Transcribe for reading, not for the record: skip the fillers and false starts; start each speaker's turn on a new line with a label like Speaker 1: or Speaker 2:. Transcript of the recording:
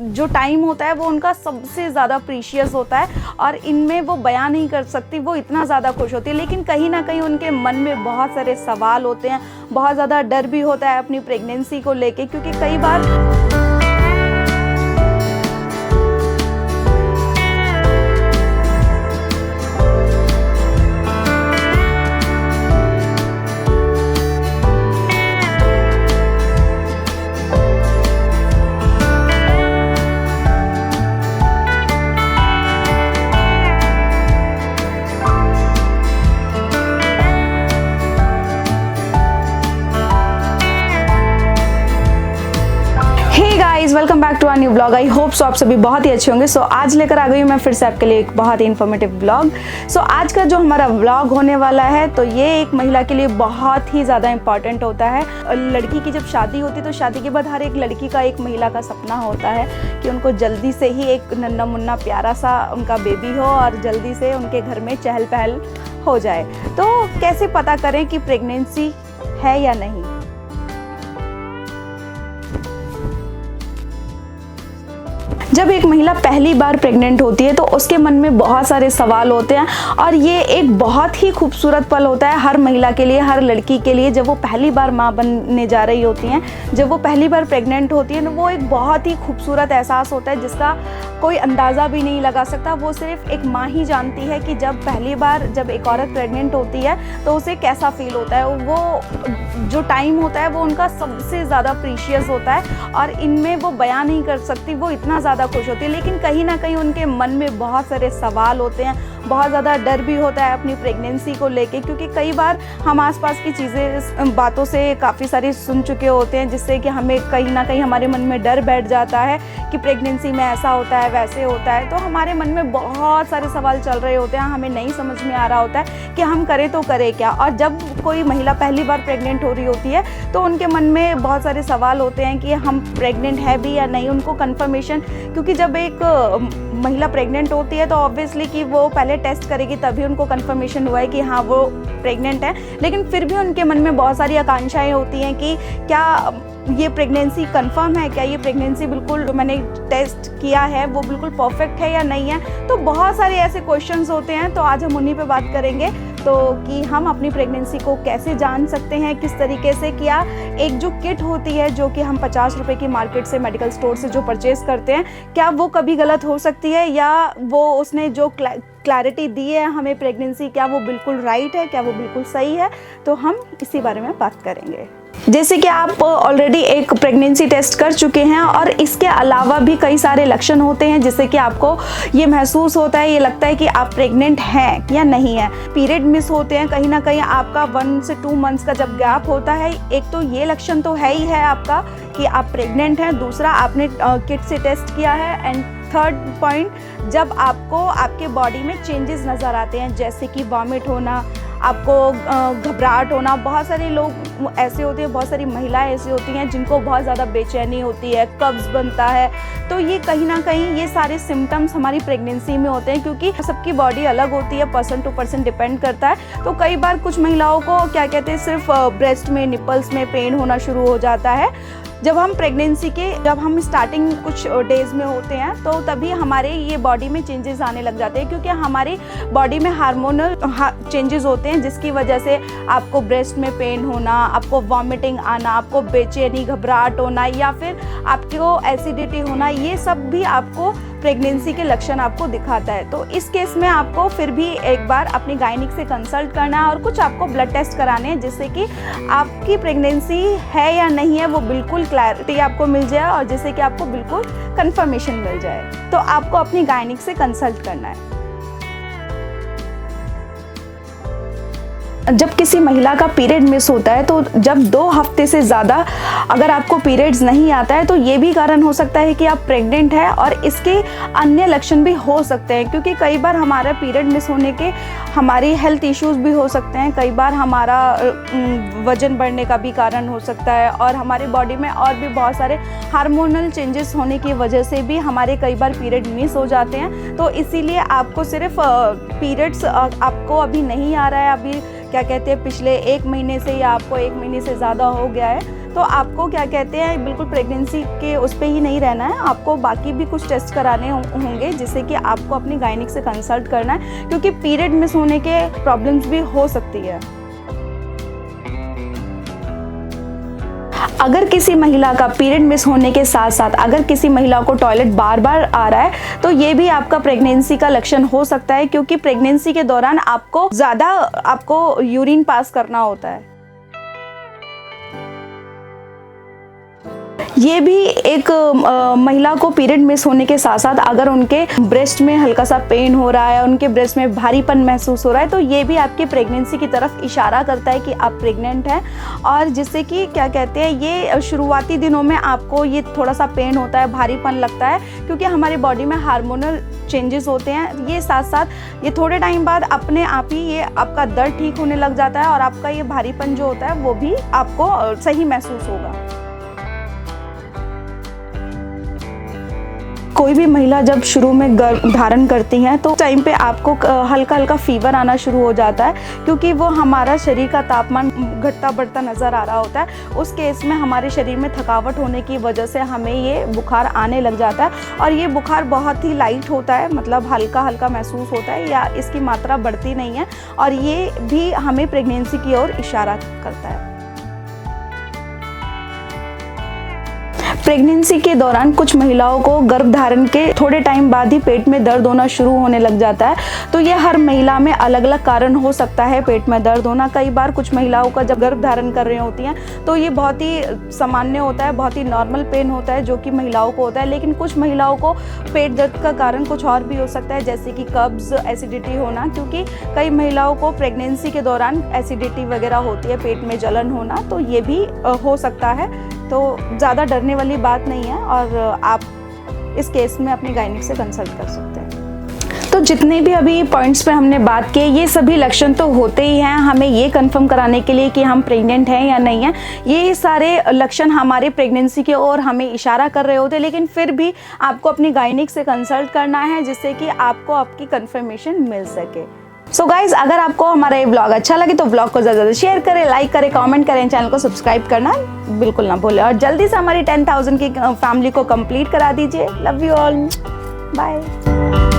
Speaker 1: जो टाइम होता है वो उनका सबसे ज़्यादा प्रीशियस होता है और इनमें वो बयान नहीं कर सकती, वो इतना ज़्यादा खुश होती है। लेकिन कहीं ना कहीं उनके मन में बहुत सारे सवाल होते हैं, बहुत ज़्यादा डर भी होता है अपनी प्रेगनेंसी को लेके, क्योंकि कई बार welcome back to our new blog. I hope so आप सभी बहुत ही अच्छे होंगे। सो आज लेकर आ गई हूँ मैं फिर से आपके लिए एक बहुत ही इन्फॉर्मेटिव ब्लॉग। सो आज का जो हमारा ब्लॉग होने वाला है तो ये एक महिला के लिए बहुत ही ज़्यादा इम्पॉर्टेंट होता है। लड़की की जब शादी होती है तो शादी के बाद हर एक लड़की का, एक महिला का सपना होता है कि उनको जल्दी से ही एक नन्हा मुन्ना प्यारा सा उनका बेबी हो और जल्दी से उनके घर में चहल पहल हो जाए। तो कैसे पता करें कि प्रेगनेंसी है या नहीं? जब एक महिला पहली बार प्रेग्नेंट होती है तो उसके मन में बहुत सारे सवाल होते हैं और ये एक बहुत ही खूबसूरत पल होता है हर महिला के लिए, हर लड़की के लिए। जब वो पहली बार माँ बनने जा रही होती हैं, जब वो पहली बार प्रेग्नेंट होती है, तो वो एक बहुत ही खूबसूरत एहसास होता है जिसका कोई अंदाज़ा भी नहीं लगा सकता। वो सिर्फ एक माँ ही जानती है कि जब पहली बार जब एक औरत प्रेग्नेंट होती है तो उसे कैसा फील होता है। वो जो टाइम होता है वो उनका सबसे ज़्यादा प्रीशियस होता है और इनमें वो बयान नहीं कर सकती, वो इतना ज़्यादा खुश होती है। लेकिन कहीं ना कहीं उनके मन में बहुत सारे सवाल होते हैं, बहुत ज़्यादा डर भी होता है अपनी प्रेगनेंसी को लेके, क्योंकि कई बार हम आसपास की चीज़ें, बातों से काफ़ी सारी सुन चुके होते हैं जिससे कि हमें कहीं ना कहीं हमारे मन में डर बैठ जाता है कि प्रेगनेंसी में ऐसा होता है, वैसे होता है। तो हमारे मन में बहुत सारे सवाल चल रहे होते हैं, हमें नहीं समझ में आ रहा होता है कि हम करें तो करें क्या। और जब कोई महिला पहली बार प्रेग्नेंट हो रही होती है तो उनके मन में बहुत सारे सवाल होते हैं कि हम प्रेग्नेंट है भी या नहीं, उनको कन्फर्मेशन, क्योंकि जब एक महिला प्रेग्नेंट होती है तो ऑब्वियसली कि वो पहले टेस्ट करेगी तभी उनको कन्फर्मेशन हुआ है कि हाँ वो प्रेग्नेंट है। लेकिन फिर भी उनके मन में बहुत सारी आकांक्षाएं होती हैं कि क्या ये प्रेगनेंसी कंफर्म है, क्या ये प्रेगनेंसी बिल्कुल जो मैंने टेस्ट किया है वो बिल्कुल परफेक्ट है या नहीं है। तो बहुत सारे ऐसे क्वेश्चंस होते हैं, तो आज हम उन्हीं पे बात करेंगे। तो कि हम अपनी प्रेगनेंसी को कैसे जान सकते हैं, किस तरीके से, क्या एक जो किट होती है जो कि हम 50 रुपये की मार्केट से, मेडिकल स्टोर से जो परचेज़ करते हैं, क्या वो कभी गलत हो सकती है, या वो उसने जो क्लैरिटी दी है हमें प्रेगनेंसी, क्या वो बिल्कुल राइट है, क्या वो बिल्कुल सही है। तो हम इसी बारे में बात करेंगे। जैसे कि आप ऑलरेडी एक प्रेगनेंसी टेस्ट कर चुके हैं और इसके अलावा भी कई सारे लक्षण होते हैं जिससे कि आपको ये महसूस होता है, ये लगता है कि आप प्रेग्नेंट हैं या नहीं है। पीरियड मिस होते हैं, कहीं ना कहीं आपका 1 से 2 मंथ्स का जब गैप होता है, एक तो ये लक्षण तो है ही है आपका कि आप प्रेग्नेंट हैं, दूसरा आपने किट से टेस्ट किया है, एंड थर्ड पॉइंट जब आपको आपके बॉडी में चेंजेस नज़र आते हैं, जैसे कि वॉमिट होना, आपको घबराहट होना। बहुत सारे लोग ऐसे होते हैं, बहुत सारी महिलाएं ऐसी होती हैं जिनको बहुत ज़्यादा बेचैनी होती है, कब्ज़ बनता है। तो ये कहीं ना कहीं ये सारे सिम्टम्स हमारी प्रेगनेंसी में होते हैं, क्योंकि सबकी बॉडी अलग होती है, पर्सन टू पर्सन डिपेंड करता है। तो कई बार कुछ महिलाओं को क्या कहते हैं, सिर्फ ब्रेस्ट में, निपल्स में पेन होना शुरू हो जाता है। जब हम प्रेगनेंसी के जब हम स्टार्टिंग कुछ डेज़ में होते हैं तो तभी हमारे ये बॉडी में चेंजेस आने लग जाते हैं, क्योंकि हमारी बॉडी में हार्मोनल चेंजेस होते हैं जिसकी वजह से आपको ब्रेस्ट में पेन होना, आपको वॉमिटिंग आना, आपको बेचैनी, घबराहट होना, या फिर आपको एसिडिटी होना, ये सब भी आपको प्रेगनेंसी के लक्षण आपको दिखाता है। तो इस केस में आपको फिर भी एक बार अपनी गायनिक से कंसल्ट करना है और कुछ आपको ब्लड टेस्ट कराने हैं जिससे कि आपकी प्रेगनेंसी है या नहीं है वो बिल्कुल क्लैरिटी आपको मिल जाए और जिससे कि आपको बिल्कुल कंफर्मेशन मिल जाए। तो आपको अपनी गायनिक से कंसल्ट करना है। जब किसी महिला का पीरियड मिस होता है, तो जब 2 हफ्ते से ज़्यादा अगर आपको पीरियड्स नहीं आता है तो ये भी कारण हो सकता है कि आप प्रेग्नेंट हैं, और इसके अन्य लक्षण भी हो सकते हैं, क्योंकि कई बार हमारा पीरियड मिस होने के हमारी हेल्थ इश्यूज़ भी हो सकते हैं। कई बार हमारा वज़न बढ़ने का भी कारण हो सकता है, और हमारे बॉडी में और भी बहुत सारे हार्मोनल चेंजेस होने की वजह से भी हमारे कई बार पीरियड मिस हो जाते हैं। तो इसीलिए आपको सिर्फ पीरियड्स आपको अभी नहीं आ रहा है, अभी क्या कहते हैं पिछले 1 महीने से, या आपको 1 महीने से ज़्यादा हो गया है, तो आपको क्या कहते हैं बिल्कुल प्रेगनेंसी के उस पर ही नहीं रहना है, आपको बाकी भी कुछ टेस्ट कराने होंगे जिससे कि आपको अपनी गायनिक से कंसल्ट करना है, क्योंकि पीरियड मिस होने के प्रॉब्लम्स भी हो सकती है। अगर किसी महिला का पीरियड मिस होने के साथ साथ अगर किसी महिला को टॉयलेट बार बार आ रहा है तो ये भी आपका प्रेगनेंसी का लक्षण हो सकता है, क्योंकि प्रेगनेंसी के दौरान आपको यूरिन पास करना होता है। ये भी एक महिला को पीरियड मिस होने के साथ साथ अगर उनके ब्रेस्ट में हल्का सा पेन हो रहा है, उनके ब्रेस्ट में भारीपन महसूस हो रहा है, तो ये भी आपकी प्रेगनेंसी की तरफ इशारा करता है कि आप प्रेग्नेंट हैं। और जिससे कि क्या कहते हैं, ये शुरुआती दिनों में आपको ये थोड़ा सा पेन होता है, भारीपन लगता है, क्योंकि हमारी बॉडी में हार्मोनल चेंजेस होते हैं। ये साथ साथ ये थोड़े टाइम बाद अपने आप ही ये आपका दर्द ठीक होने लग जाता है और आपका ये भारीपन जो होता है वो भी आपको सही महसूस होगा। कोई भी महिला जब शुरू में गर्भ धारण करती हैं तो टाइम पे आपको हल्का हल्का फीवर आना शुरू हो जाता है, क्योंकि वो हमारा शरीर का तापमान घटता बढ़ता नज़र आ रहा होता है। उस केस में हमारे शरीर में थकावट होने की वजह से हमें ये बुखार आने लग जाता है, और ये बुखार बहुत ही लाइट होता है, मतलब हल्का हल्का महसूस होता है या इसकी मात्रा बढ़ती नहीं है, और ये भी हमें प्रेगनेंसी की ओर इशारा करता है। प्रेगनेंसी के दौरान कुछ महिलाओं को गर्भ धारण के थोड़े टाइम बाद ही पेट में दर्द होना शुरू होने लग जाता है। तो ये हर महिला में अलग अलग कारण हो सकता है पेट में दर्द होना। कई बार कुछ महिलाओं का जब गर्भ धारण कर रही होती हैं तो ये बहुत ही सामान्य होता है, बहुत ही नॉर्मल पेन होता है जो कि महिलाओं को होता है। लेकिन कुछ महिलाओं को पेट दर्द का कारण कुछ और भी हो सकता है, जैसे कि कब्ज, एसिडिटी होना, क्योंकि कई महिलाओं को प्रेगनेंसी के दौरान एसिडिटी वगैरह होती है, पेट में जलन होना, तो ये भी हो सकता है। तो ज़्यादा डरने वाली बात नहीं है और आप इस केस में अपनी गायनिक से कंसल्ट कर सकते हैं। तो जितने भी अभी पॉइंट्स पे हमने बात की, ये सभी लक्षण तो होते ही हैं हमें ये कंफर्म कराने के लिए कि हम प्रेग्नेंट हैं या नहीं हैं। ये सारे लक्षण हमारे प्रेगनेंसी की ओर हमें इशारा कर रहे होते हैं, लेकिन फिर भी आपको अपनी गायनिक से कंसल्ट करना है जिससे कि आपको आपकी कंफर्मेशन मिल सके। सो गाइज, अगर आपको हमारा ये ब्लॉग अच्छा लगे तो ब्लॉग को ज़्यादा शेयर करें, लाइक करें, कमेंट करें, चैनल को सब्सक्राइब करना बिल्कुल ना भूलें, और जल्दी से हमारी 10,000 की फैमिली को कंप्लीट करा दीजिए। Love you all, bye.